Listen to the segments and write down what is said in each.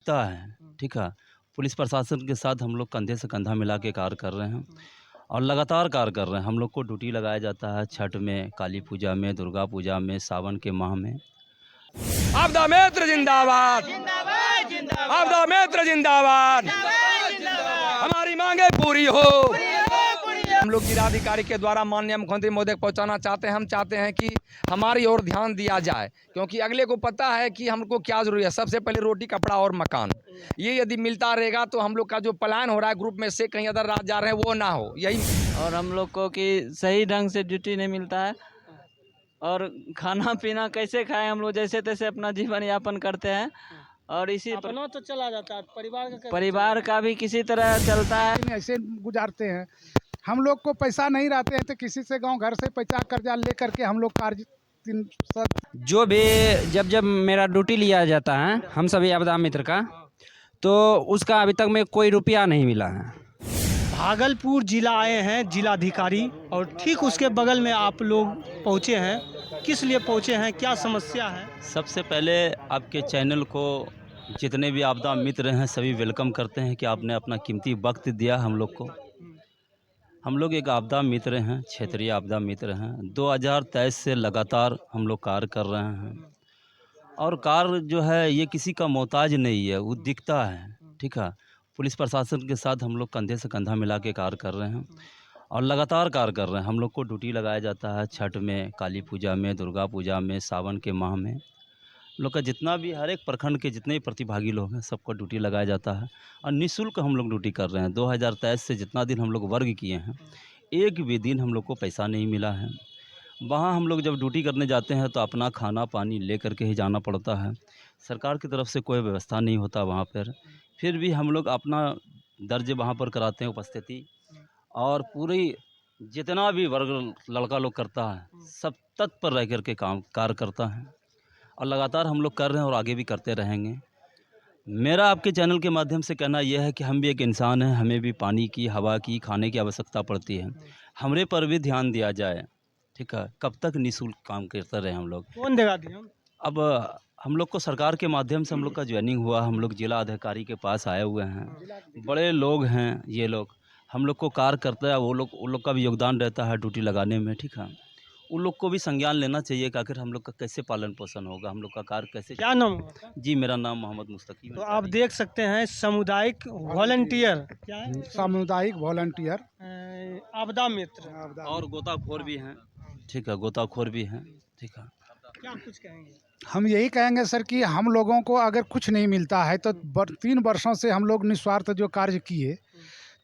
दिखता है, ठीक है। पुलिस प्रशासन के साथ हम लोग कंधे से कंधा मिला के कार्य कर रहे हैं और लगातार कार्य कर रहे हैं। हम लोग को ड्यूटी लगाया जाता है छठ में, काली पूजा में, दुर्गा पूजा में, सावन के माह में। आपदा मित्र जिंदाबाद, आपदा मित्र जिंदाबाद, हमारी मांगे पूरी हो। हम लोग जिलाधिकारी के द्वारा माननीय मुख्यमंत्री महोदय को पहुंचाना चाहते हैं। हम चाहते हैं कि हमारी ओर ध्यान दिया जाए, क्योंकि अगले को पता है कि हमको क्या जरूरी है। सबसे पहले रोटी, कपड़ा और मकान, ये यदि मिलता रहेगा तो हम लोग का जो प्लान हो रहा है ग्रुप में से कहीं अदर राज्य जा रहे हैं वो ना हो। यही और हम लोग को कि सही ढंग से ड्यूटी नहीं मिलता है और खाना पीना कैसे खाएं, हम लोग जैसे तैसे अपना जीवन यापन करते हैं और इसी अपना तो चला जाता है, परिवार का भी किसी तरह चलता है। ऐसे गुजारते हैं। हम लोग को पैसा नहीं रहते हैं तो किसी से गांव घर से पैसा कर्जा ले करके हम लोग कार्य जो भी जब मेरा ड्यूटी लिया जाता है हम सभी आपदा मित्र का, तो उसका अभी तक में कोई रुपया नहीं मिला है। भागलपुर जिला आए हैं जिलाधिकारी और ठीक उसके बगल में आप लोग पहुंचे हैं। किस लिए पहुंचे हैं, क्या समस्या है? सबसे पहले आपके चैनल को जितने भी आपदा मित्र हैं सभी वेलकम करते हैं कि आपने अपना कीमती वक्त दिया हम लोग को। हम लोग एक आपदा मित्र हैं, क्षेत्रीय आपदा मित्र हैं। 2023 से लगातार हम लोग कार्य कर रहे हैं और कार्य जो है ये किसी का मोहताज नहीं है, वो दिखता है, ठीक है। पुलिस प्रशासन के साथ हम लोग कंधे से कंधा मिला के कार्य कर रहे हैं और लगातार कार्य कर रहे हैं। हम लोग को ड्यूटी लगाया जाता है छठ में, काली पूजा में, दुर्गा पूजा में, सावन के माह में। लोग का जितना भी हर एक प्रखंड के जितने भी प्रतिभागी लोग हैं सबको ड्यूटी लगाया जाता है और निःशुल्क हम लोग ड्यूटी कर रहे हैं। 2023 से जितना दिन हम लोग वर्ग किए हैं एक भी दिन हम लोग को पैसा नहीं मिला है। वहाँ हम लोग जब ड्यूटी करने जाते हैं तो अपना खाना पानी ले करके ही जाना पड़ता है। सरकार की तरफ से कोई व्यवस्था नहीं होता वहाँ पर। फिर भी हम लोग अपना दर्ज वहाँ पर कराते हैं उपस्थिति, और पूरी जितना भी वर्ग लड़का लोग करता है सब तत्पर रह करके काम कार्य करता है और लगातार हम लोग कर रहे हैं और आगे भी करते रहेंगे। मेरा आपके चैनल के माध्यम से कहना यह है कि हम भी एक इंसान हैं, हमें भी पानी की, हवा की, खाने की आवश्यकता पड़ती है। हमरे पर भी ध्यान दिया जाए, ठीक है। कब तक निःशुल्क काम करते रहे हम लोग? कौन देगा ध्यान? अब हम लोग को सरकार के माध्यम से हम लोग का ज्वाइनिंग हुआ। हम लोग जिला अधिकारी के पास आए हुए हैं, बड़े लोग हैं ये लोग, हम लोग को कार्य करता है। वो लोग का भी योगदान रहता है ड्यूटी लगाने में, ठीक है। उन लोग को भी संज्ञान लेना चाहिए कि आखिर हम लोग का कैसे पालन पोषण होगा, हम लोग का कार्य कैसे। क्या नाम है? जी मेरा नाम मोहम्मद मुस्तकीम है। तो आप देख सकते हैं सामुदायिक वॉलंटियर, क्या है? सामुदायिक वॉलंटियर, आपदा मित्र और गोताखोर भी हैं, ठीक है, गोताखोर भी हैं, ठीक है। क्या कुछ कहेंगे? हम यही कहेंगे सर कि हम लोगों को अगर कुछ नहीं मिलता है तो 3 वर्षों से हम लोग निस्वार्थ जो कार्य किए,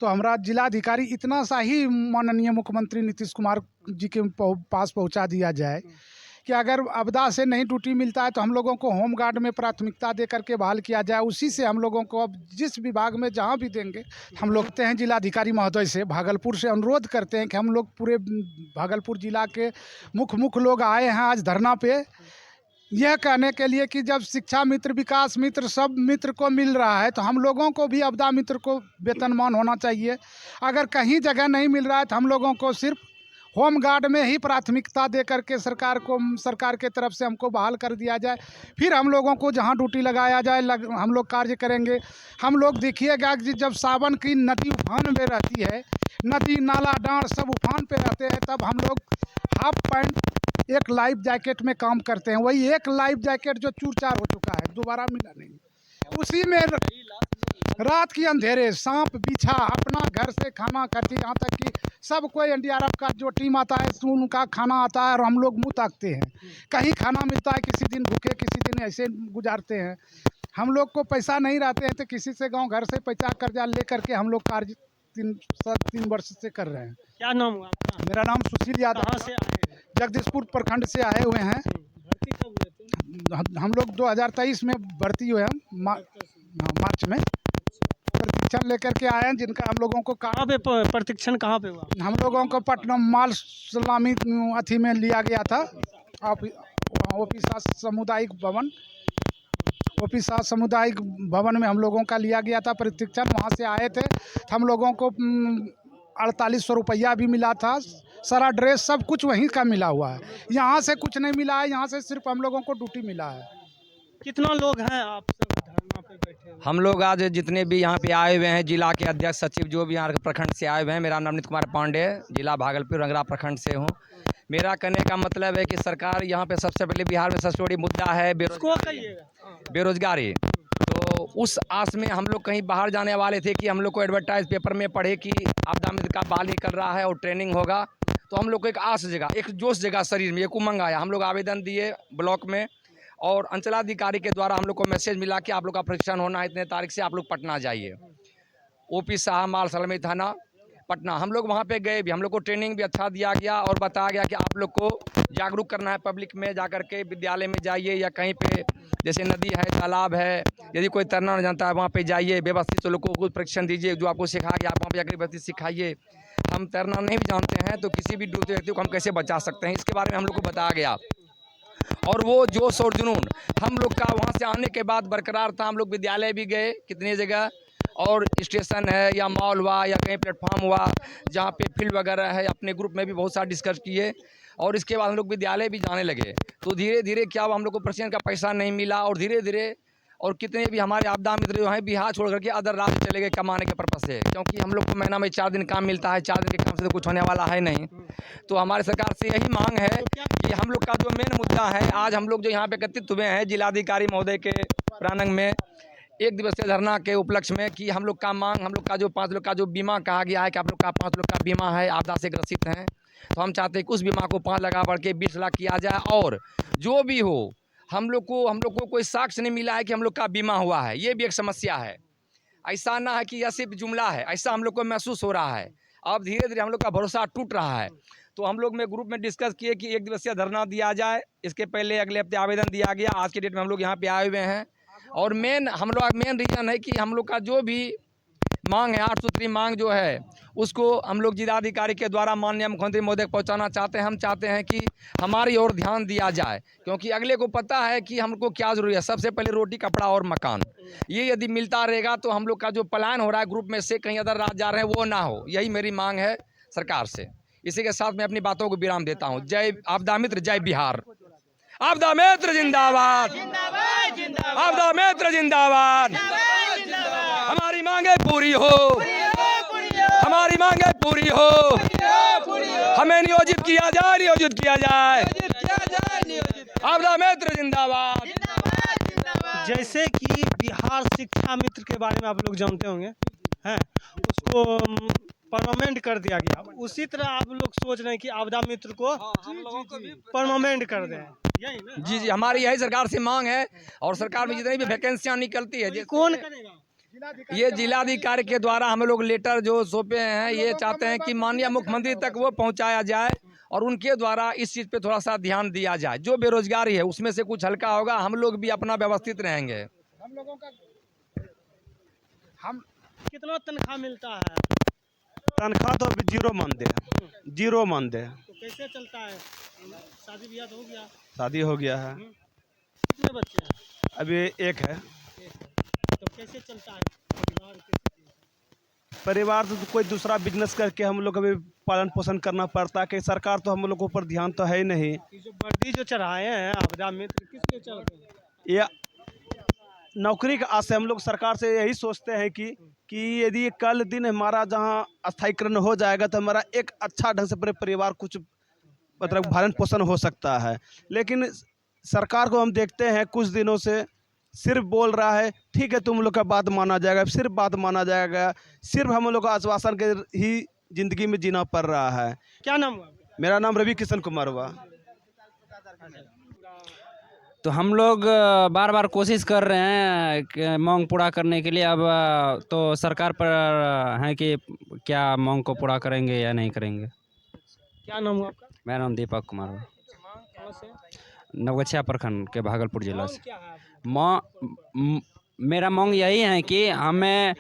तो हमारा जिलाधिकारी इतना सा ही माननीय मुख्यमंत्री नीतीश कुमार जी के पास पहुंचा दिया जाए कि अगर आपदा से नहीं ड्यूटी मिलता है तो हम लोगों को होम गार्ड में प्राथमिकता दे करके बहाल किया जाए। उसी से हम लोगों को अब जिस विभाग में जहां भी देंगे हम लोग कहते हैं जिलाधिकारी महोदय से भागलपुर से अनुरोध करते हैं कि हम लोग पूरे भागलपुर जिला के मुख्य लोग आए हैं आज धरना पे, यह कहने के लिए कि जब शिक्षा मित्र, विकास मित्र, सब मित्र को मिल रहा है तो हम लोगों को भी आपदा मित्र को वेतनमान होना चाहिए। अगर कहीं जगह नहीं मिल रहा है तो हम लोगों को सिर्फ होम गार्ड में ही प्राथमिकता दे करके सरकार के तरफ से हमको बहाल कर दिया जाए। फिर हम लोगों को जहां ड्यूटी लगाया जाए हम लोग कार्य करेंगे। हम लोग देखिएगा कि जब सावन की नदी उफान में रहती है, नदी नाला डांड सब उफान पे रहते हैं, तब हम लोग हाफ पैंट एक लाइफ जैकेट में काम करते हैं। वही एक लाइफ जैकेट जो चूर चार हो चुका है, दोबारा मिला नहीं। उसी में रात की अंधेरे सांप बिछा अपना घर से खाना खाती, यहाँ तक कि सब कोई एनडीआरएफ का जो टीम आता है उनका खाना आता है और हम लोग मुँह ताकते हैं। कहीं खाना मिलता है, किसी दिन भूखे, किसी दिन ऐसे गुजारते हैं। हम लोग को पैसा नहीं रहते हैं तो किसी से गाँव घर से पैसा कर्जा ले करके हम लोग कार्य 3 वर्ष से कर रहे हैं। क्या नाम हुआ आपका? मेरा नाम सुशील यादव। कहाँ से आए? जगदीशपुर प्रखंड से आए हुए हैं। भर्ती कब हुए थे? हम लोग 2023 में भर्ती हुए हैं, मार्च में प्रशिक्षण लेकर के आए हैं। जिनका हम लोगों को कहाँ पे प्रशिक्षण कहाँ पे हुआ? हम लोगों को पटना माल सलामी अथी में लिया गया था, ओपीसा सामुदायिक भवन में हम लोगों का लिया गया था प्रशिक्षण। वहाँ से आए थे, हम लोगों को 4800 रुपया भी मिला था, सारा ड्रेस सब कुछ वहीं का मिला हुआ है। यहाँ से कुछ नहीं मिला है, यहाँ से सिर्फ हम लोगों को ड्यूटी मिला है। कितना लोग हैं आप सब धरना पे हम लोग आज जितने भी यहाँ पे आए हुए हैं, जिला के अध्यक्ष सचिव जो भी यहाँ प्रखंड से आए हुए हैं, मेरा नाम नवनीत कुमार पांडे, जिला भागलपुर रंगरा प्रखंड से हूँ। मेरा कहने का मतलब है कि सरकार यहाँ पे सबसे पहले बिहार में सबसे बड़ी मुद्दा है बेरोजगारी। तो उस आस में हम लोग कहीं बाहर जाने वाले थे कि हम लोग को एडवर्टाइज पेपर में पढ़े कि आपदा मित्र का बहाली कर रहा है और ट्रेनिंग होगा। तो हम लोग को एक आस जगह, एक जोश जगह शरीर में, एक उमंग आया। हम लोग आवेदन दिए ब्लॉक में और अंचलाधिकारी के द्वारा हम लोग को मैसेज मिला कि आप लोग का परीक्षण होना है इतने तारीख से, आप लोग पटना जाइए। ओपी साहब माल सलमी थाना पटना, हम लोग वहाँ पे गए भी, हम लोग को ट्रेनिंग भी अच्छा दिया गया और बताया गया कि आप लोग को जागरूक करना है। पब्लिक में जाकर के विद्यालय में जाइए या कहीं पे जैसे नदी है, तालाब है, यदि कोई तैरना नहीं जानता है वहाँ पे जाइए, व्यवस्थित तो लोगों को प्रशिक्षण दीजिए जो आपको सिखा के आप वहाँ पे जाकर व्यवस्थित सिखाइए। हम तैरना नहीं भी जानते हैं तो किसी भी डूबते व्यक्ति को हम कैसे बचा सकते हैं, इसके बारे में हम लोग को बताया गया। और वो जोश और जुनून हम लोग का वहाँ से आने के बाद बरकरार था। हम लोग विद्यालय भी गए कितनी जगह, और स्टेशन है या मॉल हुआ या कहीं प्लेटफॉर्म हुआ जहाँ पे फील्ड वगैरह है, अपने ग्रुप में भी बहुत सारा डिस्कस किए। और इसके बाद हम लोग विद्यालय भी जाने लगे। तो धीरे धीरे क्या हुआ, हम लोग को प्रशिक्षण का पैसा नहीं मिला और धीरे धीरे और कितने भी हमारे आपदा मित्र जो हैं बिहार छोड़ करके अदर राज्य चले गए कमाने के पर्पज़ से, क्योंकि हम लोग को महीना में 4 दिन काम मिलता है। 4 दिन के काम से तो कुछ होने वाला है नहीं। तो हमारे सरकार से यही मांग है कि हम लोग का जो मेन मुद्दा है, आज हम लोग जो यहाँ पे एकत्रित हुए हैं जिलाधिकारी महोदय के प्रांगण में 1 दिवसीय धरना के उपलक्ष्य में, कि हम लोग का मांग, हम लोग का जो 5 लोग का जो बीमा कहा गया है कि आप लोग का 5 लोग का बीमा है, आपदा से ग्रसित हैं, तो हम चाहते हैं कि उस बीमा को 5 लगा बढ़ के 20 लाख किया जाए। और जो भी हो, हम लोग को कोई साक्ष्य नहीं मिला है कि हम लोग का बीमा हुआ है, ये भी एक समस्या है। ऐसा ना है कि यह सिर्फ जुमला है, ऐसा हम लोग को महसूस हो रहा है। अब धीरे धीरे हम लोग का भरोसा टूट रहा है। तो हम लोग में ग्रुप में डिस्कस किए कि 1 दिवसीय धरना दिया जाए। इसके पहले अगले हफ्ते आवेदन दिया गया। आज के डेट में हम लोग यहाँ पे आए हुए हैं और मेन रीज़न है कि हम लोग का जो भी मांग है, 8 सूत्री मांग जो है, उसको हम लोग जिलाधिकारी के द्वारा माननीय मुख्यमंत्री महोदय को पहुँचाना चाहते हैं। हम चाहते हैं कि हमारी ओर ध्यान दिया जाए, क्योंकि अगले को पता है कि हमको क्या ज़रूरी है। सबसे पहले रोटी, कपड़ा और मकान, ये यदि मिलता रहेगा तो हम लोग का जो पलायन हो रहा है ग्रुप में से कहीं अदर राज्य जा रहे हैं वो ना हो। यही मेरी मांग है सरकार से। इसी के साथ मैं अपनी बातों को विराम देता हूँ। जय आपदा मित्र, जय बिहार। आपदा मित्र जिंदाबाद, आपदा मित्र जिंदाबाद। हमारी मांगे पूरी हो, हमारी मांगे पूरी हो। हमें नियोजित किया जाए, नियोजित किया जाए। आपदा मित्र जिंदाबाद। जैसे कि बिहार शिक्षा मित्र के बारे में आप लोग जानते होंगे, हैं, उसको परमानेंट कर दिया गया। उसी तरह आप लोग सोच रहे हैं कि आपदा मित्र को परमानेंट कर दें, यही ना? जी जी, हमारी यही सरकार से मांग है। और सरकार में जितनी भी वैकेंसियां निकलती है, कौन करेगा? ये जिलाधिकारी के द्वारा हम लोग लेटर जो सौंपे हैं, ये चाहते हैं कि माननीय मुख्यमंत्री तक वो पहुंचाया जाए और उनके द्वारा इस चीज़ पे थोड़ा सा ध्यान दिया जाए। जो बेरोजगारी है उसमें से कुछ हल्का होगा, हम लोग भी अपना व्यवस्थित रहेंगे। हम लोगों का कितना तनख्वाह मिलता है? तनख्वाह तो अभी 0 मान दे, 0 मान दे। तो कैसे चलता है? शादी ब्याह हो गया? शादी हो गया है, कितने बच्चे हैं? अभी 1 है। तो कैसे चलता है परिवार? परिवार तो कोई दूसरा बिजनेस करके हम लोग अभी पालन पोषण करना पड़ता है कि सरकार तो हम लोगों पर ध्यान तो है ही नहीं। ये जो वर्दी जो चढ़ाए हैं आपदा मित्र, किस लिए चढ़ रहे हैं? ये नौकरी का आस से हम लोग सरकार से यही सोचते हैं कि यदि कल दिन हमारा जहाँ स्थायीकरण हो जाएगा तो हमारा एक अच्छा ढंग से पूरे परिवार कुछ मतलब भरण पोषण हो सकता है। लेकिन सरकार को हम देखते हैं कुछ दिनों से सिर्फ बोल रहा है ठीक है तुम लोग का बात माना जाएगा, सिर्फ बात माना जाएगा, सिर्फ हम लोग को आश्वासन के ही ज़िंदगी में जीना पड़ रहा है। क्या नाम हुआ? मेरा नाम रवि किशन कुमार हुआ। तो हम लोग बार बार कोशिश कर रहे हैं कि मांग पूरा करने के लिए। अब तो सरकार पर है कि क्या मांग को पूरा करेंगे या नहीं करेंगे। क्या नाम हुआ आपका? मेरा नाम दीपक कुमार हुआ, कहाँ से? नवगछिया प्रखंड के भागलपुर जिला मांग से। क्या है? मेरा मांग यही है कि हमें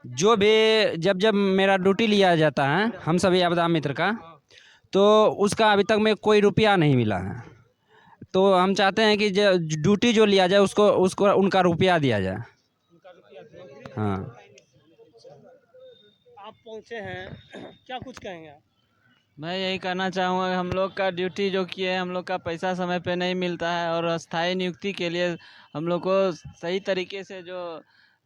जो भी जब मेरा ड्यूटी लिया जाता है हम सभी आपदा मित्र का, तो उसका अभी तक में कोई रुपया नहीं मिला है। तो हम चाहते हैं कि जो ड्यूटी जो लिया जाए उसको उनका रुपया दिया जाए। हाँ, आप पहुँचे हैं, क्या कुछ कहेंगे आप? मैं यही कहना चाहूँगा, हम लोग का ड्यूटी जो किए हैं, हम लोग का पैसा समय पे नहीं मिलता है, और अस्थायी नियुक्ति के लिए हम लोग को सही तरीके से जो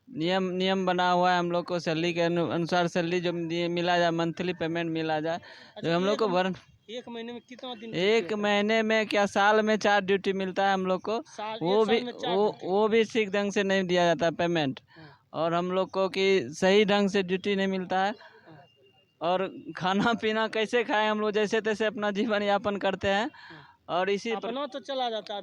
नियम बना हुआ है, हम लोग को सैलरी के अनुसार सैलरी जो मिला जाए, मंथली पेमेंट मिला जाए, जो हम लोग को भर एक महीने में कितना दिन एक महीने में क्या साल में 4 ड्यूटी मिलता है हम लोग को, वो भी ठीक ढंग से नहीं दिया जाता पेमेंट, और हम लोग को कि सही ढंग से ड्यूटी नहीं मिलता है, और खाना पीना कैसे खाएं, हम लोग जैसे तैसे अपना जीवन यापन करते हैं, और इसी अपना तो चला जाता है,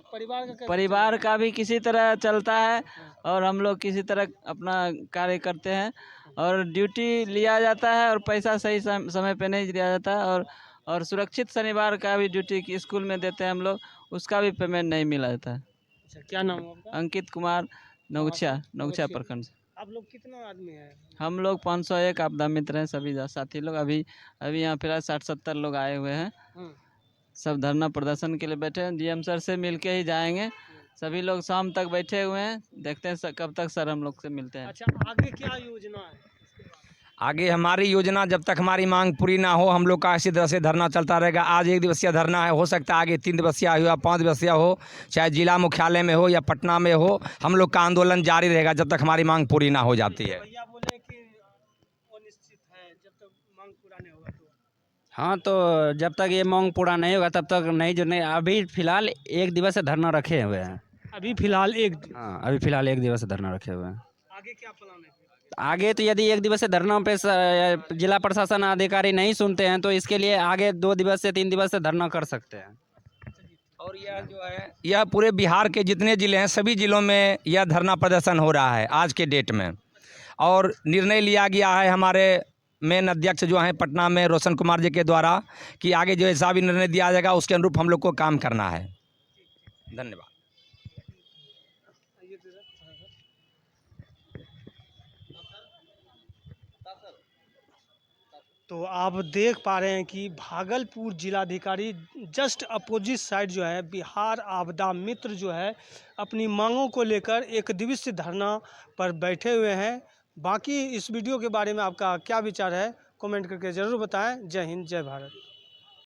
परिवार का भी किसी तरह चलता है, और हम लोग किसी तरह अपना कार्य करते हैं, और ड्यूटी लिया जाता है और पैसा सही समय पे नहीं दिया जाता है, और सुरक्षित शनिवार का भी ड्यूटी की स्कूल में देते हैं हम लोग, उसका भी पेमेंट नहीं मिला जाता है। अच्छा, क्या नाम है आपका? अंकित कुमार, नौगछिया प्रखंड से। आप लोग कितना आदमी हैं? हम लोग 501 आपदा मित्र हैं, सभी साथी लोग। अभी यहाँ फिलहाल 60-70 लोग आए हुए हैं, सब धरना प्रदर्शन के लिए बैठे हैं। डीएम सर से मिल के ही जाएंगे, सभी लोग शाम तक बैठे हुए हैं, देखते हैं कब तक सर हम लोग से मिलते हैं। अच्छा, आगे क्या योजना है? आगे हमारी योजना, जब तक हमारी मांग पूरी ना हो, हम लोग का इसी तरह से धरना चलता रहेगा। आज 1 दिवसीय धरना है, हो सकता है आगे 3 दिवसीय हो या 5 दिवसीय हो, चाहे जिला मुख्यालय में हो या पटना में हो, हम लोग का आंदोलन जारी रहेगा जब तक हमारी मांग पूरी ना हो जाती है। भैया बोले कि अनिश्चित है, जब तक मांग पूरा नहीं होगा तो। हाँ, तो जब तक ये मांग पूरा नहीं होगा तब तक नहीं, जो नहीं, अभी फिलहाल 1 दिवस से धरना रखे हुए हैं। अभी फिलहाल हाँ, अभी फिलहाल 1 दिवस से धरना रखे हुए हैं। आगे क्या प्लान है? आगे तो यदि 1 दिवस से धरना पे जिला प्रशासन अधिकारी नहीं सुनते हैं तो इसके लिए आगे 2 दिवस से 3 दिवस से धरना कर सकते हैं। और यह जो है, यह पूरे बिहार के जितने ज़िले हैं, सभी ज़िलों में यह धरना प्रदर्शन हो रहा है आज के डेट में। और निर्णय लिया गया है हमारे मेन अध्यक्ष जो हैं पटना में, रोशन कुमार जी के द्वारा, कि आगे जो ऐसा भी निर्णय दिया जाएगा उसके अनुरूप हम लोग को काम करना है। धन्यवाद। तो आप देख पा रहे हैं कि भागलपुर जिलाधिकारी जस्ट अपोजिट साइड जो है बिहार आपदा मित्र जो है अपनी मांगों को लेकर 1 दिवसीय धरना पर बैठे हुए हैं। बाकी इस वीडियो के बारे में आपका क्या विचार है, कमेंट करके ज़रूर बताएं। जय हिंद, जय भारत।